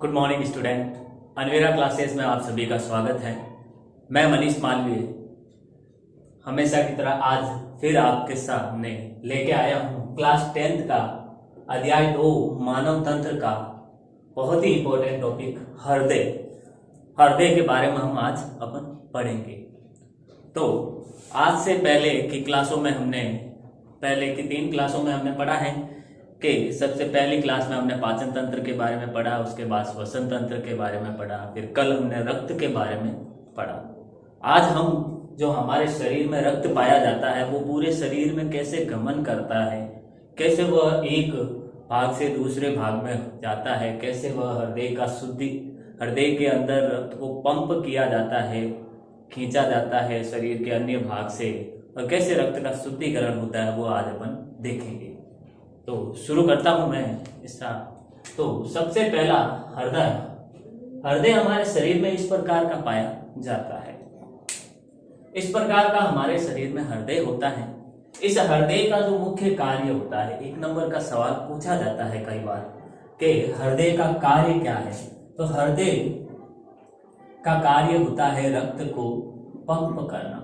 Good morning student. अनवेरा classes में आप सभी का स्वागत है। मैं मनीष मालवीय हमेशा की तरह आज फिर आपके सामने लेके आया हूँ क्लास 10th का अध्याय 2 मानव तंत्र का बहुत ही इंपॉर्टेंट टॉपिक हृदय। हृदय के बारे में हम आज अपन पढ़ेंगे। तो आज से पहले की क्लासों में पहले की 3 क्लासों में हमने पढ़ा है कि सबसे पहली क्लास में हमने पाचन तंत्र के बारे में पढ़ा, उसके बाद श्वसन तंत्र के बारे में पढ़ा, फिर कल हमने रक्त के बारे में पढ़ा। आज हम जो हमारे शरीर में रक्त पाया जाता है वो पूरे शरीर में कैसे गमन करता है, कैसे वह एक भाग से दूसरे भाग में जाता है, कैसे वह हृदय के अंदर रक्त को पंप किया जाता है, खींचा जाता है शरीर के अन्य भाग से, और कैसे रक्त का शुद्धिकरण होता है वो आज अपन देखेंगे। तो शुरू करता हूं मैं इसका। तो सबसे पहला हृदय हमारे शरीर में इस प्रकार का पाया जाता है। इस प्रकार का हमारे शरीर में हृदय होता है। इस हृदय का जो मुख्य कार्य होता है, 1 नंबर का सवाल पूछा जाता है कई बार कि हृदय का कार्य क्या है। तो हृदय का कार्य होता है रक्त को पंप करना,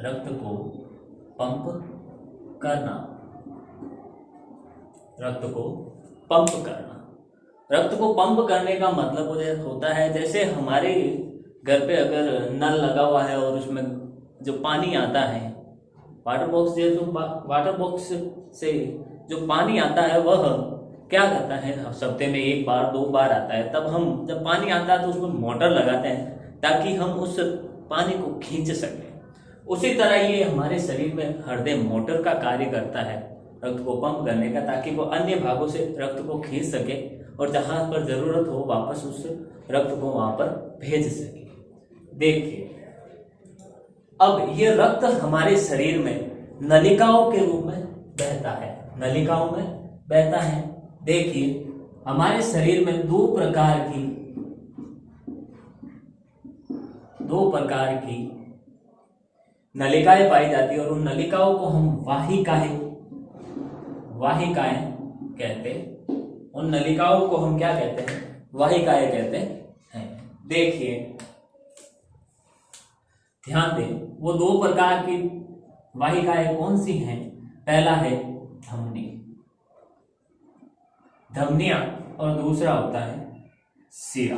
रक्त को पंप करना, रक्त को पंप करना। रक्त को पंप करने का मतलब होता है जैसे हमारे घर पे अगर नल लगा हुआ है और उसमें जो पानी आता है, वाटर बॉक्स से जो पानी आता है वह क्या करता है, हफ्ते में 1 बार 2 बार आता है। तब हम जब पानी आता है तो उसमें मोटर लगाते हैं ताकि हम उस पानी को खींच सकें। उसी तरह ये हमारे शरीर में हृदय मोटर का कार्य करता है रक्त को पंप करने का, ताकि वो अन्य भागों से रक्त को खींच सके और जहां पर जरूरत हो वापस उस रक्त को वहां पर भेज सके। देखिए, अब ये रक्त हमारे शरीर में नलिकाओं के रूप में बहता है, नलिकाओं में बहता है। देखिए, हमारे शरीर में 2 प्रकार की नलिकाएं पाई जाती है और उन नलिकाओं को हम वाहिकाएं कहते हैं। उन नलिकाओं को हम क्या कहते हैं? वाहिकाएं कहते हैं। देखिए, ध्यान दें, वो 2 प्रकार की वाहिकाएं कौन सी हैं? पहला है धमनियां और दूसरा होता है शिरा।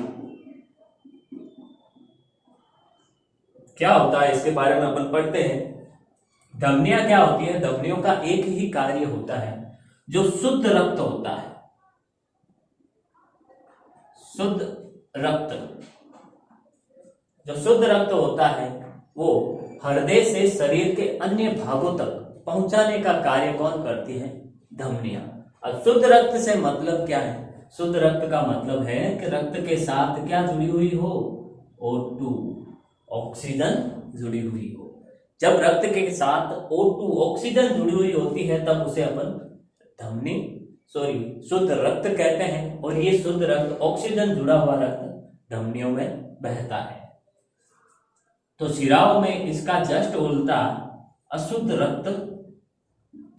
क्या होता है इसके बारे में अपन पढ़ते हैं। धमनियां क्या होती है? धमनियों का एक ही कार्य होता है, जो शुद्ध रक्त होता है, जो शुद्ध रक्त होता है वो हृदय से शरीर के अन्य भागों तक पहुंचाने का कार्य कौन करती है? धमनियां। अब शुद्ध रक्त से मतलब क्या है? शुद्ध रक्त का मतलब है कि रक्त के साथ क्या जुड़ी हुई हो? O2, ऑक्सीजन जुड़ी हुई हो। जब रक्त के साथ O2 ऑक्सीजन जुड़ी हुई होती है तब उसे अपन शुद्ध रक्त कहते हैं। और ये शुद्ध रक्त, ऑक्सीजन जुड़ा हुआ रक्त धमनियों में बहता है। तो शिराओं में इसका जस्ट उल्टा अशुद्ध रक्त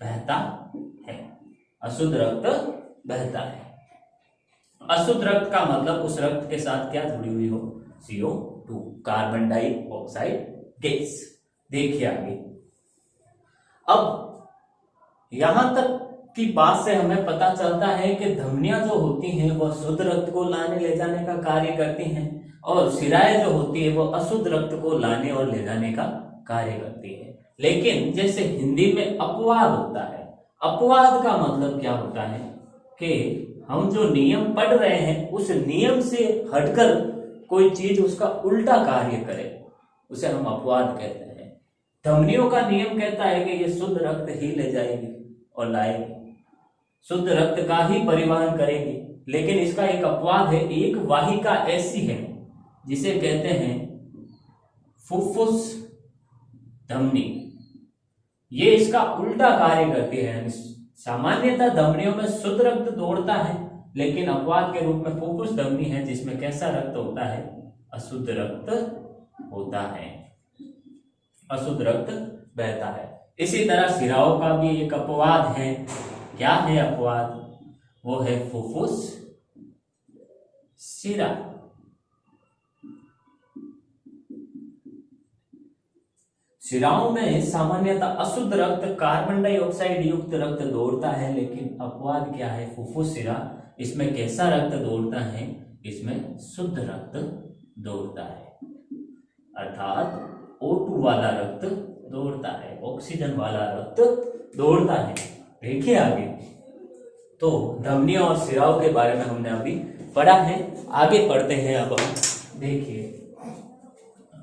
बहता है, अशुद्ध रक्त बहता है। अशुद्ध रक्त का मतलब उस रक्त के साथ क्या जुड़ी हुई हो? CO2, carbon dioxide gas. देखिए आगे, अब यहां तक की बात से हमें पता चलता है कि धमनियां जो होती हैं वह शुद्ध रक्त को लाने ले जाने का कार्य करती हैं और शिराएं जो होती है वो अशुद्ध रक्त को लाने और ले जाने का कार्य करती है। लेकिन जैसे हिंदी में अपवाद होता है, अपवाद का मतलब क्या होता है कि हम जो नियम पढ़ रहे हैं उस नियम से हटकर कोई चीज उसका उल्टा कार्य करे, उसे हम अपवाद कहते हैं। धमनियों का नियम कहता है कि ये शुद्ध रक्त ही ले जाएगी और लाएगी, शुद्ध रक्त का ही परिवहन करेगी। लेकिन इसका एक अपवाद है, एक वाहिका ऐसी है जिसे कहते हैं फुफ्फुस धमनी। ये इसका उल्टा कार्य करती है। सामान्यतः धमनियों में शुद्ध रक्त दौड़ता है, लेकिन अपवाद के रूप में फुफ्फुस धमनी है जिसमें कैसा रक्त होता है? अशुद्ध रक्त होता है, अशुद्ध रक्त बहता है। इसी तरह शिराओं का भी एक अपवाद है। क्या है अपवाद? वो है फुफ्फुस शिरा। शिराओं में सामान्यतः अशुद्ध रक्त कार्बन डाइऑक्साइड युक्त रक्त दौड़ता है, लेकिन अपवाद क्या है? फुफ्फुस शिरा, इसमें कैसा रक्त दौड़ता है? इसमें शुद्ध रक्त दौड़ता है, अर्थात O2 वाला रक्त दौड़ता है, ऑक्सीजन वाला रक्त दौड़ता है। देखिए आगे, तो धमनियों और शिराओं के बारे में हमने अभी पढ़ा है, आगे पढ़ते हैं। अब हम देखिए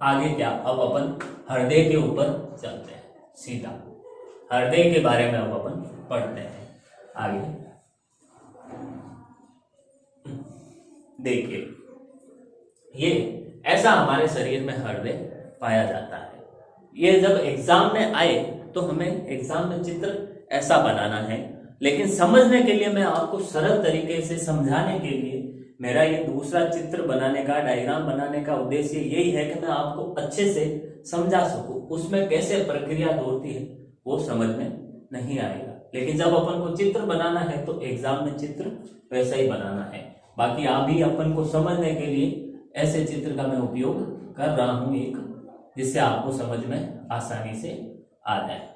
आगे क्या, अब अपन हृदय के ऊपर चलते हैं सीधा। हृदय के बारे में अब अपन पढ़ते हैं आगे। देखिए, ये ऐसा हमारे शरीर में हृदय पाया जाता है। ये जब एग्जाम में आए तो हमें एग्जाम में चित्र ऐसा बनाना है, लेकिन समझने के लिए, मैं आपको सरल तरीके से समझाने के लिए मेरा ये दूसरा चित्र बनाने का, डायग्राम बनाने का उद्देश्य यही है कि मैं आपको अच्छे से समझा सकूं। उसमें कैसे प्रक्रिया होती है वो समझ में नहीं आएगा, लेकिन जब अपन को चित्र बनाना है तो एग्जाम में चित्र वैसा ही बनाना है। बाकी अभी अपन को समझने के लिए ऐसे चित्र का मैं उपयोग कर रहा हूं एक, जिससे आपको समझ में आसानी से आ जाए।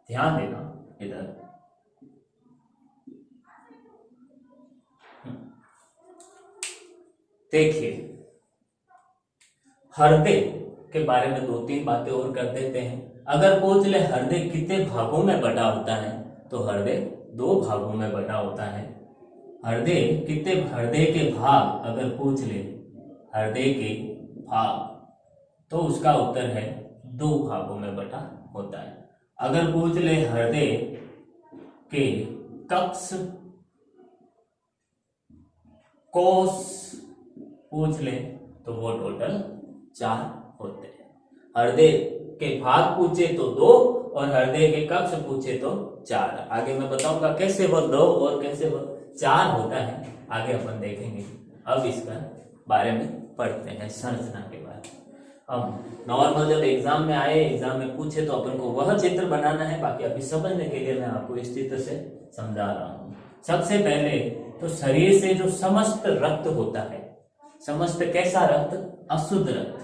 ध्यान देना इधर। देखिए, हृदय के बारे में दो तीन बातें और कर देते हैं। अगर पूछ ले हृदय कितने भागों में बटा होता है, तो हृदय 2 भागों में बटा होता है। हृदय के भाग अगर पूछ ले, हृदय के भाग, तो उसका उत्तर है 2 भागों में बटा होता है। अगर पूछ ले हृदय के कक्ष कोष पूछ ले, तो वो टोटल 4 होते हैं। हृदय के भाग पूछे तो 2 और हृदय के कक्ष पूछे तो 4। आगे मैं बताऊंगा कैसे वो 2 और कैसे वो 4 होता है, आगे अपन देखेंगे। अब इसका बारे में पढ़ते हैं, संरचना के बारे में। अब नॉर्मल जब एग्जाम में आए, एग्जाम में पूछे तो अपन को वह चित्र बनाना है। बाकी अभी समझने के लिए मैं आपको इस चित्र से समझा रहा हूं। सबसे पहले तो शरीर से जो समस्त रक्त होता है, समस्त कैसा रक्त? अशुद्ध रक्त।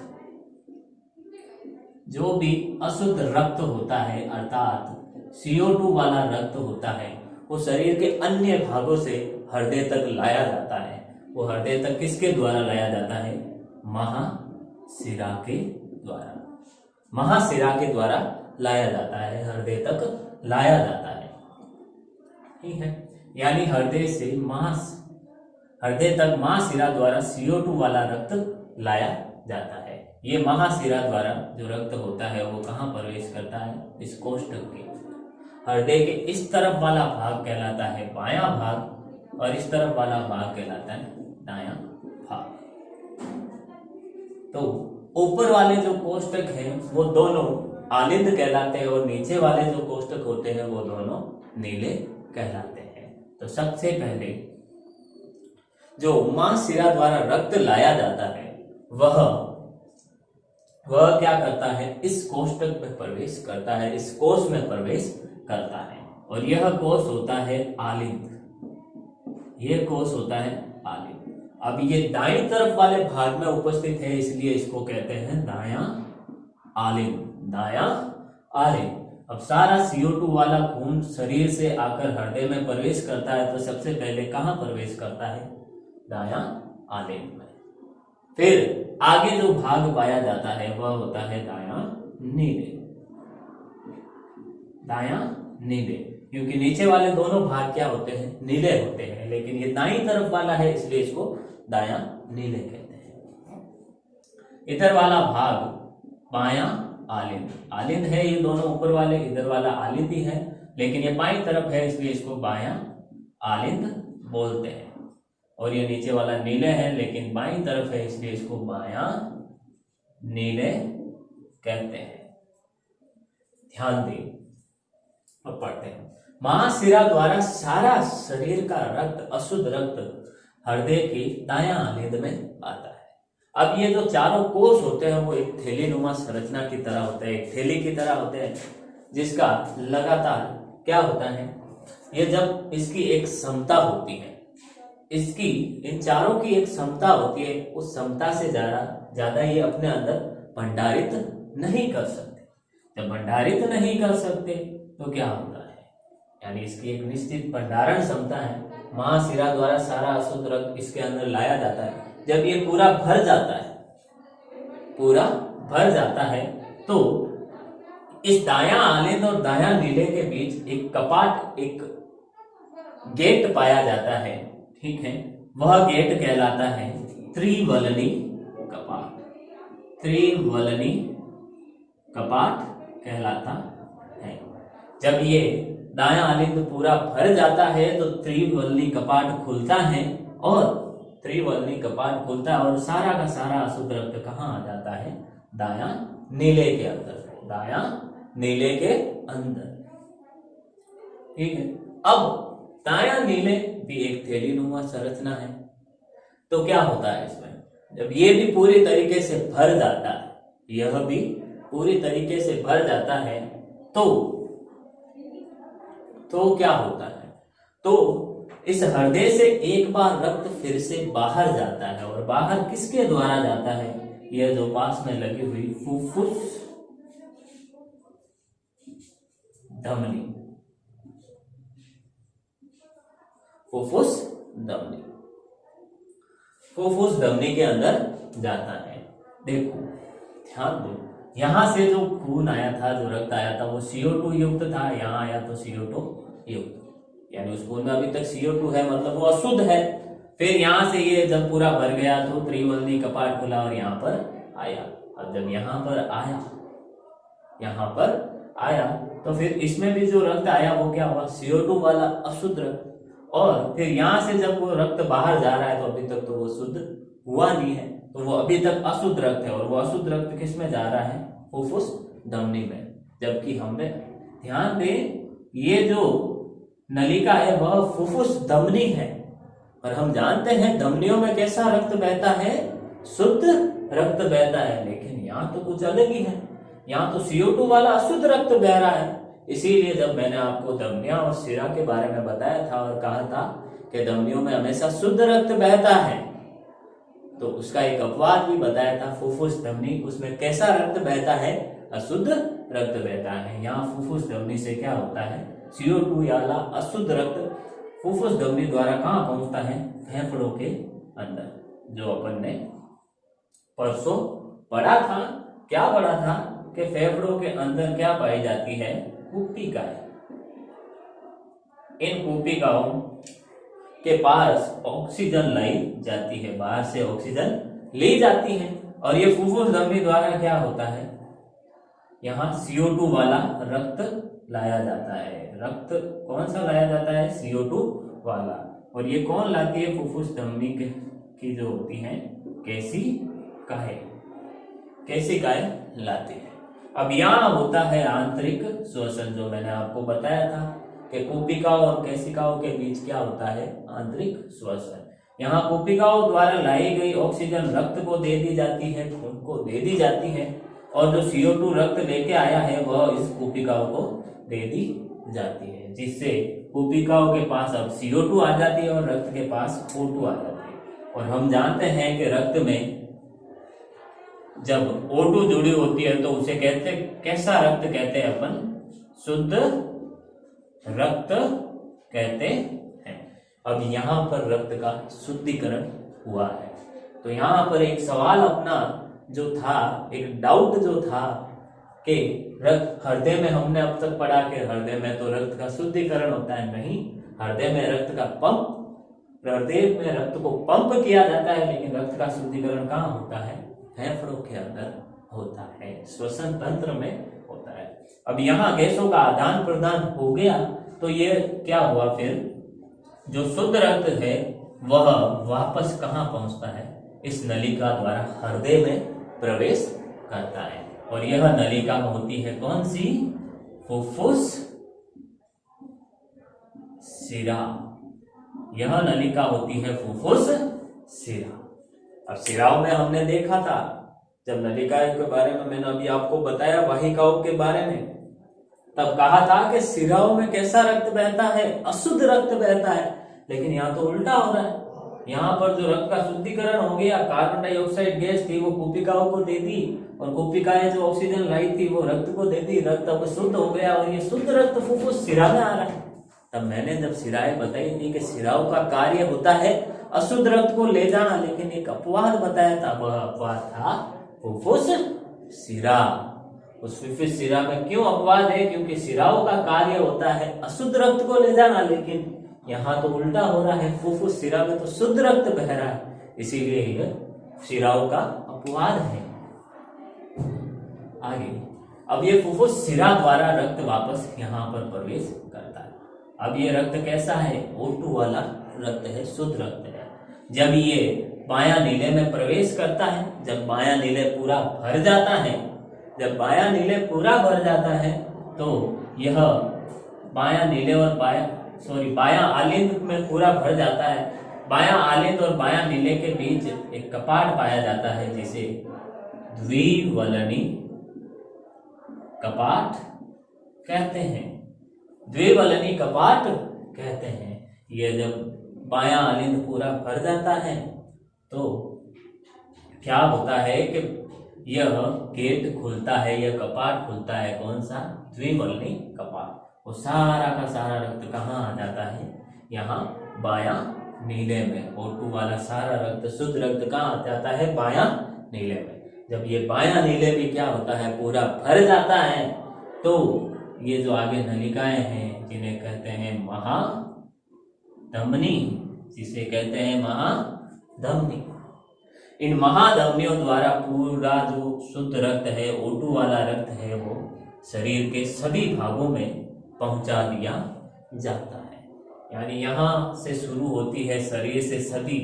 जो भी अशुद्ध रक्त होता है, अर्थात CO2 वाला रक्त होता है, वो शरीर के अन्य भागों से हृदय तक लाया जाता है। वो हृदय तक किसके द्वारा लाया जाता है? महाशिरा के द्वारा। महाशिरा के द्वारा लाया जाता है, हृदय तक लाया जाता है। ठीक है, यानी हृदय तक महाशिरा द्वारा CO2 वाला रक्त लाया जाता है। ये महाशिरा द्वारा जो रक्त होता है वो कहाँ प्रवेश करता है? इस कोष्ठक के। हृदय के इस तरफ वाला भाग कहलाता है बायां भाग, और इस तरफ वाला भाग कहलाता है दायां भाग। तो ऊपर वाले जो कोष्ठक हैं वो दोनों आलिंद कहलाते हैं, और नीचे वाले जो कोष्ठक होते हैं वो दोनों नीले कहलाते हैं। तो सबसे पहले जो महाशिरा द्वारा रक्त लाया जाता है वह क्या करता है? इस कोष्ठक में प्रवेश करता है, इस कोष में प्रवेश करता है, और यह कोष होता है आलिंद। यह कोष होता है आलिंद। अब ये दाईं तरफ वाले भाग में उपस्थित है, इसलिए इसको कहते हैं दायां आलिंद। दायां आलिंद। अब सारा CO2 वाला खून शरीर से आकर हृदय में प्रवेश करता है, तो सबसे पहले कहां प्रवेश करता है? दायां आलिंद में। फिर आगे जो भाग पाया जाता है वह होता है दायां नीले। दायां नीले, क्योंकि नीचे वाले दोनों भाग क्या होते हैं? नीले होते हैं, लेकिन ये दाईं तरफ वाला है इसलिए इसको दायां नीले कहते हैं। इधर वाला भाग बायां आलिंद। आलिंद है ये दोनों ऊपर वाले, इधर वाला आलिंद ही है, लेकिन ये बाईं तरफ है इसलिए इसको बायां आलिंद बोलते हैं। और ये नीचे वाला नीले है, लेकिन बाईं तरफ है इसलिए इसको बायां नीले कहते हैं। ध्यान दें, अब पढ़ते हैं। महाशिरा द्वारा सारा शरीर का रक्त, अशुद्ध रक्त हृदय की दायां आलिंद में आता है। अब ये जो चारों कोष होते हैं वो एक थैली नुमा संरचना की तरह होते हैं, एक थैली की तरह होते हैं, जिसका लगातार क्या होता है, ये जब इसकी एक समता होती है, इसकी इन चारों की एक समता होती है, उस समता से ज्यादा ये अपने अंदर भंडारित नहीं कर सकते। जब भंडारित नहीं कर सकते तो क्या होता है, यानी इसकी एक निश्चित भंडारण क्षमता है। महाशिरा द्वारा सारा अशुद्ध रक्त इसके अंदर लाया जाता है। जब ये पूरा भर जाता है तो इस दायां आलिंद और दायां नीले के बीच एक कपाट, एक गेट पाया जाता है। ठीक है, वह गेट कहलाता है त्रिवलनी कपाट। त्रिवलनी कपाट कहलाता है। जब ये दायां आलिंद पूरा भर जाता है तो त्रिवलनी कपाट खुलता है, और त्रिवलनी कपाट खुलता है और सारा का सारा अशुद्ध रक्त कहाँ आ जाता है, दायां नीले के अंदर, दायां नीले के अंदर। ठीक है, अब दायां नीले भी एक थैली नुमा संरचना है। तो क्या होता है इसमें, जब ये भी पूरी तरीके से भर जाता है, यह भी पूरी तरीके से भर जाता है, तो क्या होता है, तो इस हृदय से एक बार रक्त फिर से बाहर जाता है, और बाहर किसके द्वारा जाता है, यह जो पास में लगी हुई फुफ्फुस धमनी, फुफ्फुस धमनी, फुफ्फुस धमनी के अंदर जाता है। देखो ध्यान दो, यहां से जो खून आया था, जो रक्त आया था, वो CO2 युक्त था, यहाँ आया तो CO2 युक्त, यानी उस खून में अभी तक CO2 है, मतलब वो अशुद्ध है। फिर यहां से ये जब पूरा भर गया तो त्रिवलनी कपाट खुला और यहाँ पर आया, और जब यहाँ पर आया तो फिर इसमें भी जो रक्त आया वो क्या हुआ, CO2 वाला अशुद्ध रक्त। और फिर यहाँ से जब वो रक्त बाहर जा रहा है तो अभी तक तो वो शुद्ध हुआ नहीं है, तो वो अभी तक अशुद्ध रक्त है, और वो अशुद्ध रक्त किस में जा रहा है, फुफ्फुस धमनी में। जबकि हमने ध्यान दें, ये जो नलिका है वह फुफ्फुस धमनी है, और हम जानते हैं धमनियों में कैसा रक्त बहता है, शुद्ध रक्त बहता है। लेकिन यहाँ तो कुछ अलग ही है, यहाँ तो CO2 वाला अशुद्ध रक्त बह रहा है। इसीलिए जब मैंने आपको धमनियां और शिरा के बारे में बताया था और कहा था कि धमनियों में हमेशा शुद्ध रक्त बहता है, तो उसका एक अपवाद भी बताया था, फुफ्फुस धमनी, उसमें कैसा रक्त बहता है, अशुद्ध रक्त बहता है। यहाँ फुफ्फुस धमनी से क्या होता है, CO2 वाला अशुद्ध रक्त फुफ्फुस धमनी द्वारा कहाँ पहुंचता है, फेफड़ों के अंदर। जो अपन ने परसों पढ़ा था, क्या पढ़ा था कि फेफड़ों के अंदर क्या पाई जाती है, कूपिकाएं। इन कूपिकाओं के पास ऑक्सीजन लाई जाती है, बाहर से ऑक्सीजन ली जाती है, और ये फुफ्फुस धमनी द्वारा क्या होता है, यहाँ CO2 वाला रक्त लाया जाता है। रक्त कौन सा लाया जाता है, CO2 वाला, और ये कौन लाती है, फुफ्फुस धमनी की जो होती है केशिकाएं लाती है। अब यहाँ होता है आंतरिक श्वसन, जो मैंने आपको बताया था कि कूपिकाओं और केशिकाओं के बीच क्या होता है, आंतरिक श्वसन। यहाँ कूपिकाओं द्वारा लाई गई ऑक्सीजन रक्त को दे दी जाती है, खून को दे दी जाती है, और जो CO2 रक्त लेके आया है वह इस कूपिकाओं को दे दी जाती है, जिससे कूपिकाओं के पास अब CO2 आ जाती है और रक्त के पास O2 आ जाती है। और हम जानते हैं कि रक्त में जब O2 जुड़ी होती है तो उसे कैसा रक्त कहते हैं अपन, शुद्ध रक्त कहते हैं। अब यहाँ पर रक्त का शुद्धिकरण हुआ है, तो यहाँ पर एक सवाल अपना जो था, एक डाउट जो था कि रक्त हृदय में, हमने अब तक पढ़ा कि हृदय में तो रक्त का शुद्धिकरण होता है, नहीं, हृदय में रक्त का हृदय में रक्त को पंप किया जाता है, लेकिन रक्त का शुद्धिकरण कहाँ होता है, फेफड़ों के अंदर होता है, श्वसन तंत्र में होता है। अब यहाँ गैसों का आदान प्रदान हो गया तो ये क्या हुआ, फिर जो शुद्ध रक्त है वह वापस कहाँ पहुंचता है? इस नलिका द्वारा हृदय में प्रवेश करता है। और यह नलिका होती है कौन सी? फुफ्फुस शिरा। यह नलिका होती है फुफ्फुस शिरा। अब शिराओं में हमने देखा था, जब नलिका के बारे में मैंने अभी आपको बताया वाहिकाओं के बारे में, तब कहा था कि शिराओं में कैसा रक्त बहता है? अशुद्ध रक्त बहता है। लेकिन यहाँ तो उल्टा हो रहा है। यहाँ पर जो रक्त का शुद्धिकरण हो गया, कार्बन डाइऑक्साइड गैस थी वो कोशिकाओं को दे दी, और कोशिकाएं जो ऑक्सीजन लाई थी वो रक्त को दे दी। रक्त अब शुद्ध हो गया और ये शुद्ध रक्त फुफ्फुस शिरा में आ रहा है। तब मैंने जब शिराएं बताई थी कि शिराओं का कार्य होता है अशुद्ध रक्त को ले जाना, लेकिन एक अपवाद बताया था, वह अपवाद था फुफ्फुस शिरा। उस फुफ्फुस शिरा में क्यों अपवाद है? क्योंकि शिराओं का कार्य होता है अशुद्ध रक्त को ले जाना, लेकिन यहाँ तो उल्टा हो रहा है। फुफ्फुस शिरा में तो शुद्ध रक्त बह रहा है, इसीलिए यह शिराओं का अपवाद है। आगे, अब ये फुफ्फुस शिरा द्वारा रक्त वापस यहाँ पर प्रवेश करता है। अब ये रक्त कैसा है? O2 वाला रक्त है, शुद्ध रक्त है। जब ये बायां नीले में प्रवेश करता है, जब बायां नीले पूरा भर जाता है, जब बायां नीले पूरा भर जाता है, तो यह बायां नीले और बायां आलिंद में पूरा भर जाता है। बायां आलिंद और बायां नीले के बीच एक कपाट पाया जाता है, जिसे द्विवलनी कपाट कहते हैं। द्विवलनी कपाट कहते हैं। यह जब बायां आलिंद पूरा भर जाता है तो क्या होता है कि यह गेट खुलता है, यह कपाट खुलता है। कौन सा? द्विवलनी कपाट। वो सारा का सारा रक्त कहाँ आ जाता है? यहाँ बायां नीले में। O2 वाला सारा रक्त, शुद्ध रक्त कहाँ आ जाता है? बायां नीले में। जब ये बायां नीले भी क्या होता है? पूरा भर जाता है, तो ये जो आगे नलिकाएं हैं, जिन्हें कहते हैं महाधमनी, जिसे कहते हैं महाधमनी, इन महाधमनियों द्वारा पूरा जो शुद्ध रक्त है, O2 वाला रक्त है, वो शरीर के सभी भागों में पहुंचा दिया जाता है। यानी यहाँ से शुरू होती है, शरीर से सभी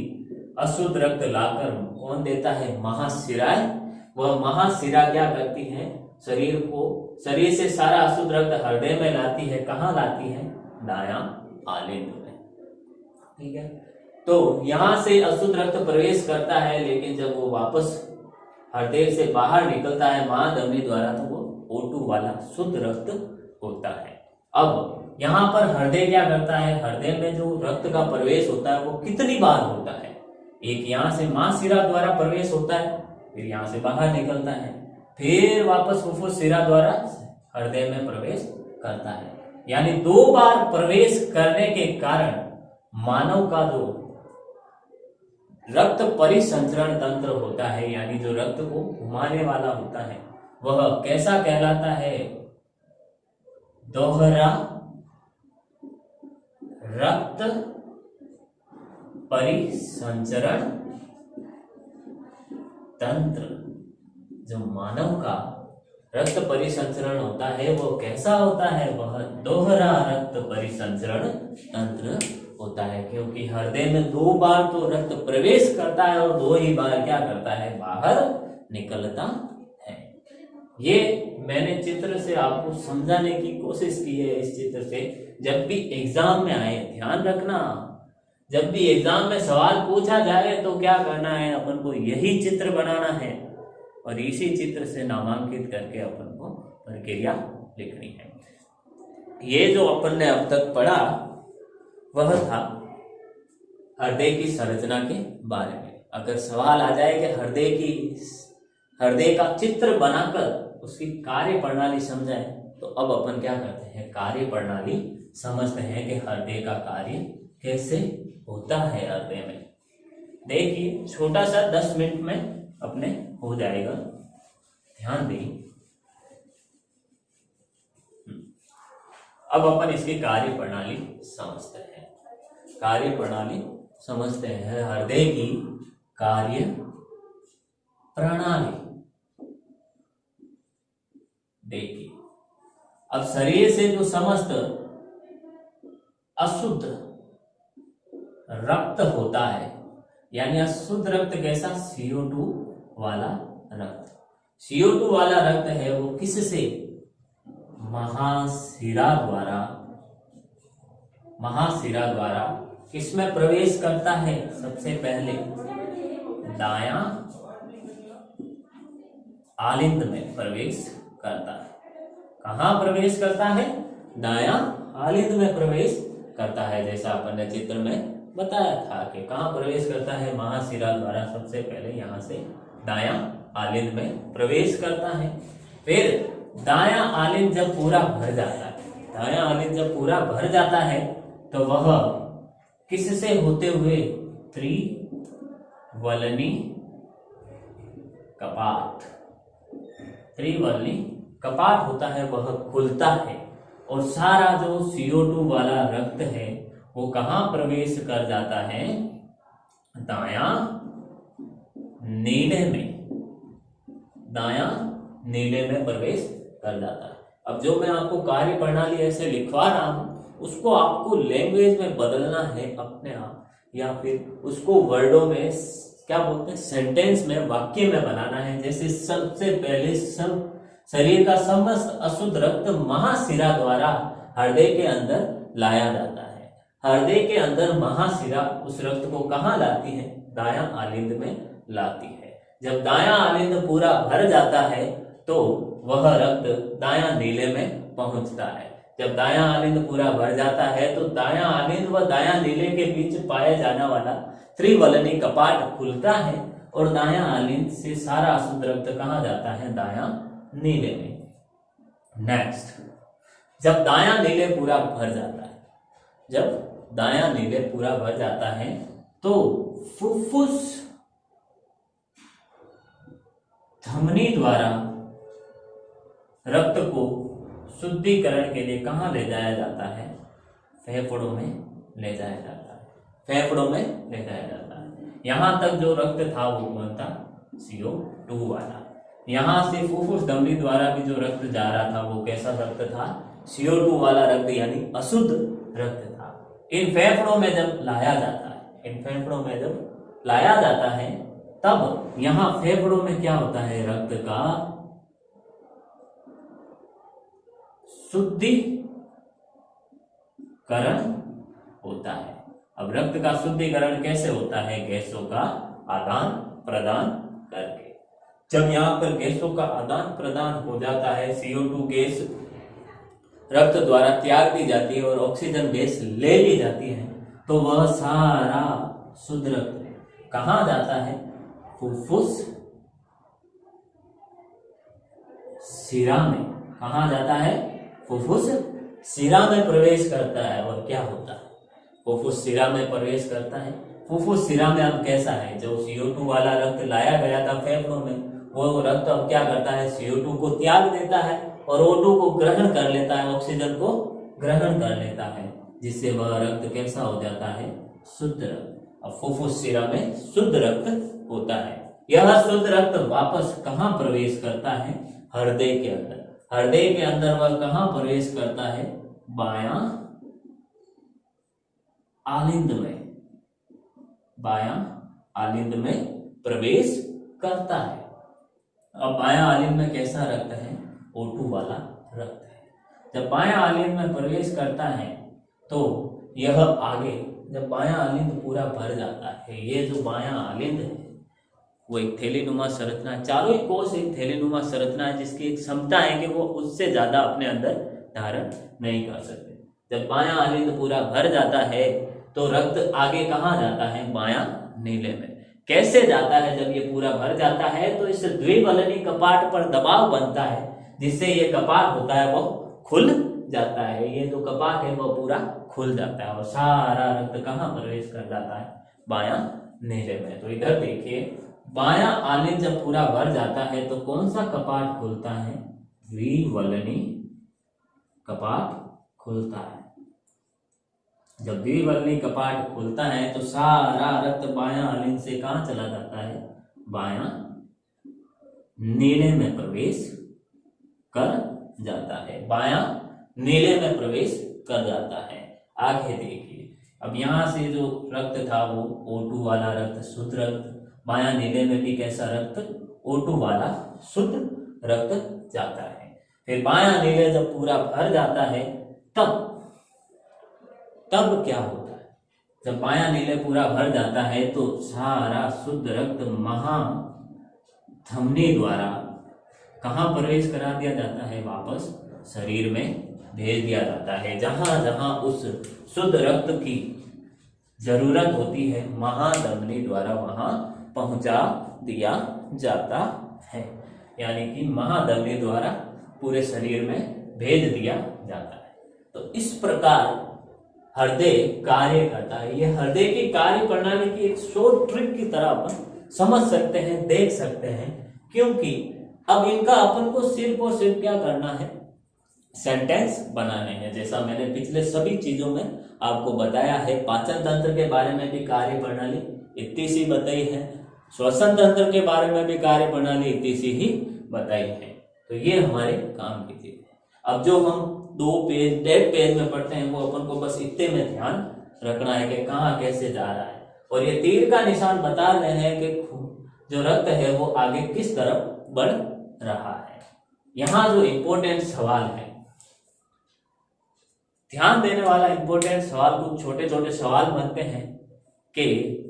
अशुद्ध रक्त लाकर कौन देता है? महाशिराएं। वह महाशिरा क्या करती है? शरीर से सारा अशुद्ध रक्त हृदय में लाती है। कहाँ लाती है? दायां आलिंद में। ठीक है, तो यहाँ से अशुद्ध रक्त प्रवेश करता है, लेकिन जब वो वापस हृदय से बाहर निकलता है महाधमनी द्वारा, तो वो O2 वाला शुद्ध रक्त होता है। अब यहाँ पर हृदय क्या करता है? हृदय में जो रक्त का प्रवेश होता है वो कितनी बार होता है? एक यहाँ से महाशिरा द्वारा प्रवेश होता है, फिर यहाँ से बाहर निकलता है, फिर वापस फुफ्फुस शिरा द्वारा हृदय में प्रवेश करता है। यानी 2 बार प्रवेश करने के कारण मानव का जो रक्त परिसंचरण तंत्र होता है, यानी जो रक्त को घुमाने वाला होता है, वह कैसा कहलाता है? दोहरा रक्त परिसंचरण तंत्र। जो मानव का रक्त परिसंचरण होता है वो कैसा होता है? वह दोहरा रक्त परिसंचरण तंत्र होता है, क्योंकि हृदय में 2 बार तो रक्त प्रवेश करता है और 2 ही बार क्या करता है? बाहर निकलता है। ये मैंने चित्र से आपको समझाने की कोशिश की है। इस चित्र से जब भी एग्जाम में आए, ध्यान रखना, जब भी एग्जाम में सवाल पूछा जाए तो क्या करना है? अपन को यही चित्र बनाना है और इसी चित्र से नामांकित करके अपन को प्रक्रिया लिखनी है। ये जो अपन ने अब तक पढ़ा वह था हृदय की संरचना के बारे में। अगर सवाल आ जाए कि हृदय का चित्र बनाकर उसकी कार्य प्रणाली समझाए, तो अब अपन क्या करते हैं? कार्य प्रणाली समझते हैं कि हृदय का कार्य कैसे होता है हृदय में। देखिए, छोटा सा 10 मिनट में अपने हो जाएगा, ध्यान दें। अब अपन इसकी कार्य प्रणाली समझते हैं। कार्य प्रणाली समझते हैं, हृदय की कार्य प्रणाली। देखिए, अब शरीर से जो समस्त अशुद्ध रक्त होता है, यानी अशुद्ध रक्त कैसा, CO2 वाला रक्त। CO2 वाला रक्त है वो किससे, महाशिरा द्वारा किसमें प्रवेश करता है, सबसे पहले दायां आलिंद में प्रवेश करता है। कहां प्रवेश करता है, दायां आलिंद में प्रवेश करता है। जैसा अपन ने चित्र में बताया था कि कहां प्रवेश करता है, महाशिरा द्वारा सबसे पहले यहां से दायां आलिंद में प्रवेश करता है। फिर दायां आलिंद जब पूरा भर जाता है, दायां आलिंद जब पूरा भर जाता है तो वह किससे होते हुए, त्रिवलनी कपाट, त्रिवलनी कपाट होता है वह खुलता है और सारा जो CO2 वाला रक्त है वो कहां प्रवेश कर जाता है, दायां नीले में, दायां नीले में प्रवेश कर जाता है। अब जो मैं आपको कार्य प्रणाली ऐसे लिखवा रहा हूं उसको आपको लैंग्वेज में बदलना है अपने आप, या फिर उसको वर्डों में क्या बोलते हैं, सेंटेंस में, वाक्य में बनाना है। जैसे सबसे पहले शरीर का समस्त अशुद्ध रक्त महाशिरा द्वारा हृदय के अंदर लाया जाता है। हृदय के अंदर महाशिरा उस रक्त को कहां लाती है, दायां आलिंद में लाती है। जब दायां आलिंद पूरा भर जाता है तो वह रक्त दायां नीले में पहुंचता है। जब दायां आलिंद पूरा भर जाता है तो दायां आलिंद व दायां नीले के बीच पाया जाने वाला त्रिवलनी कपाट खुलता है और दायां आलिंद से सारा अशुद्ध रक्त कहां जाता है, दायां नीले में। नेक्स्ट, जब दायां नीले पूरा भर जाता है, जब दायां नीले पूरा भर जाता है तो फुफ्फुस धमनी द्वारा रक्त को शुद्धिकरण के लिए कहां ले जाया जाता है, फेफड़ों में ले जाया जाता है, फेफड़ों में ले जाया जाता है। यहां तक जो रक्त था वो कौन था, CO2 वाला। यहां से फुफ्फुस धमनी द्वारा भी जो रक्त जा रहा था वो कैसा रक्त था, CO2 वाला रक्त, यानी अशुद्ध रक्त था। इन फेफड़ों में जब लाया जाता है, इन फेफड़ों में जब लाया जाता है तब यहां फेफड़ों में क्या होता है, रक्त का शुद्धिकरण होता है। अब रक्त का शुद्धिकरण कैसे होता है, गैसों का आदान प्रदान करके। जब यहाँ पर गैसों का आदान प्रदान हो जाता है, CO2 गैस रक्त द्वारा त्याग दी जाती है और ऑक्सीजन गैस ले ली जाती है, तो वह सारा शुद्ध रक्त कहां जाता है, फुफ्फुस शिरा में। कहां जाता है, फुफ्फुस शिरा में प्रवेश करता है। और क्या होता है, फुफ्फुस शिरा में प्रवेश करता है। फुफ्फुस शिरा में अब कैसा है, जो CO2 वाला रक्त लाया गया था फेफड़ों में, वो रक्त अब क्या करता है, CO2 को त्याग देता है और O2 को ग्रहण कर लेता है, ऑक्सीजन को ग्रहण कर लेता है, जिससे वह रक्त कैसा हो जाता है, शुद्ध रक्त। अब फुफ्फुस शिरा में शुद्ध रक्त होता है। यह शुद्ध रक्त वापस कहां प्रवेश करता है, हृदय के अंदर। हृदय के अंदर वह कहां प्रवेश करता है, बायां आलिंद में, बायां आलिंद में प्रवेश करता है। अब बायां आलिंद में कैसा रक्त है, O2 वाला रक्त है। जब बायां आलिंद में प्रवेश करता है तो यह आगे, जब बायां आलिंद पूरा भर जाता है, ये जो बायां आलिंद है वो एक थैलीनुमा संरचना है। चारों ही कोष एक थैलीनुमा संरचना है जिसकी एक क्षमता है कि वो उससे ज्यादा अपने अंदर धारण नहीं कर सकते। जब बायां आलिंद पूरा भर जाता है तो रक्त आगे कहां जाता है, बायां नीले में। कैसे जाता है, जब ये पूरा भर जाता है तो इस द्विवलनी कपाट पर दबाव बनता है, जिससे ये कपाट होता है वो खुल जाता है। ये जो कपाट है वो पूरा खुल जाता है और सारा रक्त कहां प्रवेश कर जाता है, बायां नीले में। तो इधर देखिए, बायां आलिंद जब पूरा भर जाता है तो कौन सा कपाट खुलता है, द्विवलनी कपाट खुलता है। जब द्विवलनी कपाट खुलता है तो सारा रक्त बायां आलिंद से कहां चला जाता है, बायां नीले में प्रवेश कर जाता है, बायां नीले में प्रवेश कर जाता है। आगे देखिए, अब यहाँ से जो रक्त था वो O2 वाला रक्त शुद्ध रक्त, बायां नीले में भी कैसा रक्त, O2 वाला शुद्ध रक्त जाता है। फिर बायां नीले जब पूरा भर जाता है तब क्या होता है, जब बायां नीले पूरा भर जाता है तो सारा शुद्ध रक्त महाधमनी द्वारा कहाँ प्रवेश करा दिया जाता है, वापस शरीर में भेज दिया जाता है। जहां जहां उस शुद्ध रक्त की जरूरत होती है महाधमनी द्वारा वहां पहुंचा दिया जाता है, यानी कि महाधमनी द्वारा पूरे शरीर में भेज दिया जाता है। तो इस प्रकार हृदय कार्य करता है। यह हृदय की कार्य प्रणाली की एक शॉर्ट ट्रिक की तरह अपन समझ सकते हैं, देख सकते हैं, क्योंकि अब इनका अपन को सिर्फ और सिर्फ क्या करना है, सेंटेंस बनाने हैं। जैसा मैंने पिछले सभी चीजों में आपको बताया है, पाचन तंत्र के बारे में भी कार्य प्रणाली इतनी सी बताई है, श्वसन तंत्र के बारे में भी कार्य प्रणाली इतनी सी ही बताई है। तो ये हमारे काम की चीज है। अब जो हम 2 पेज 1.5 पेज में पढ़ते हैं वो अपन को बस इतने में ध्यान रखना है कि कहाँ कैसे जा रहा है, और ये तीर का निशान बता रहे हैं कि जो रक्त है वो आगे किस तरफ बढ़ रहा है। यहाँ जो इम्पोर्टेंट सवाल है, ध्यान देने वाला इम्पोर्टेंट सवाल, कुछ छोटे छोटे सवाल बनते हैं कि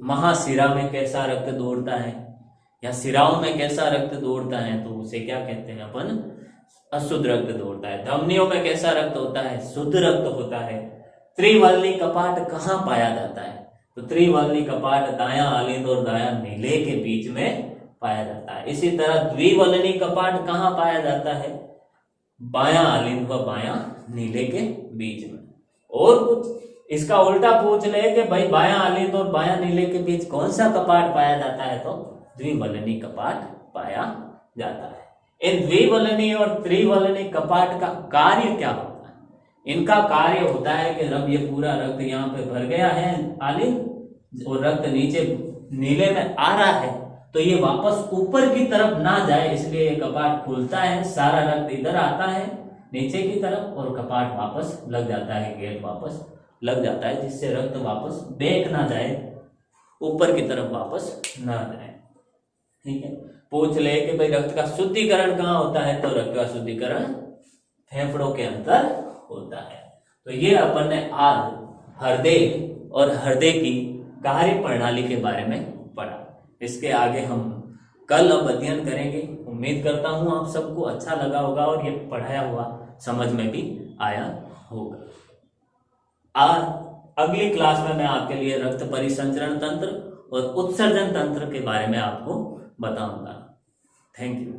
महाशिरा में कैसा रक्त दौड़ता है या शिराओं में कैसा रक्त दौड़ता है, तो उसे क्या कहते हैं अपन, अशुद्ध रक्त दौड़ता है। धमनियों में कैसा रक्त होता है, शुद्ध रक्त होता है। त्रिवलनी कपाट कहाँ पाया जाता है, तो त्रिवलनी कपाट दायां आलिंद और दायां नीले के बीच में पाया जाता है। इसी तरह द्विवलनी कपाट कहाँ पाया जाता है, बायां आलिंद व बायां नीले के बीच में। और कुछ इसका उल्टा पूछ ले कि भाई बायां आलिंद और बायां नीले के बीच कौन सा कपाट पाया जाता है, तो द्विवलनी कपाट पाया जाता है। इन द्विवलनी और त्रिवलनी कपाट का कार्य क्या होता है, इनका कार्य होता है कि जब ये पूरा रक्त यहाँ पे भर गया है आलिंद और रक्त नीचे नीले में आ रहा है, तो ये वापस ऊपर की तरफ ना जाए, इसलिए ये कपाट खुलता है, सारा रक्त इधर आता है नीचे की तरफ और कपाट वापस लग जाता है, गेट वापस लग जाता है, जिससे रक्त वापस बैक ना जाए, ऊपर की तरफ वापस ना जाए। ठीक है, पूछ ले कि भाई रक्त का शुद्धिकरण कहाँ होता है, तो रक्त का शुद्धिकरण फेफड़ों के अंदर होता है। तो ये अपन ने आज हृदय और हृदय की कार्य प्रणाली के बारे में पढ़ा। इसके आगे हम कल अब अध्ययन करेंगे। उम्मीद करता हूँ आप सबको अच्छा लगा होगा और ये पढ़ाया हुआ समझ में भी आया होगा। आज अगली क्लास में मैं आपके लिए रक्त परिसंचरण तंत्र और उत्सर्जन तंत्र के बारे में आपको बताऊंगा। Thank you.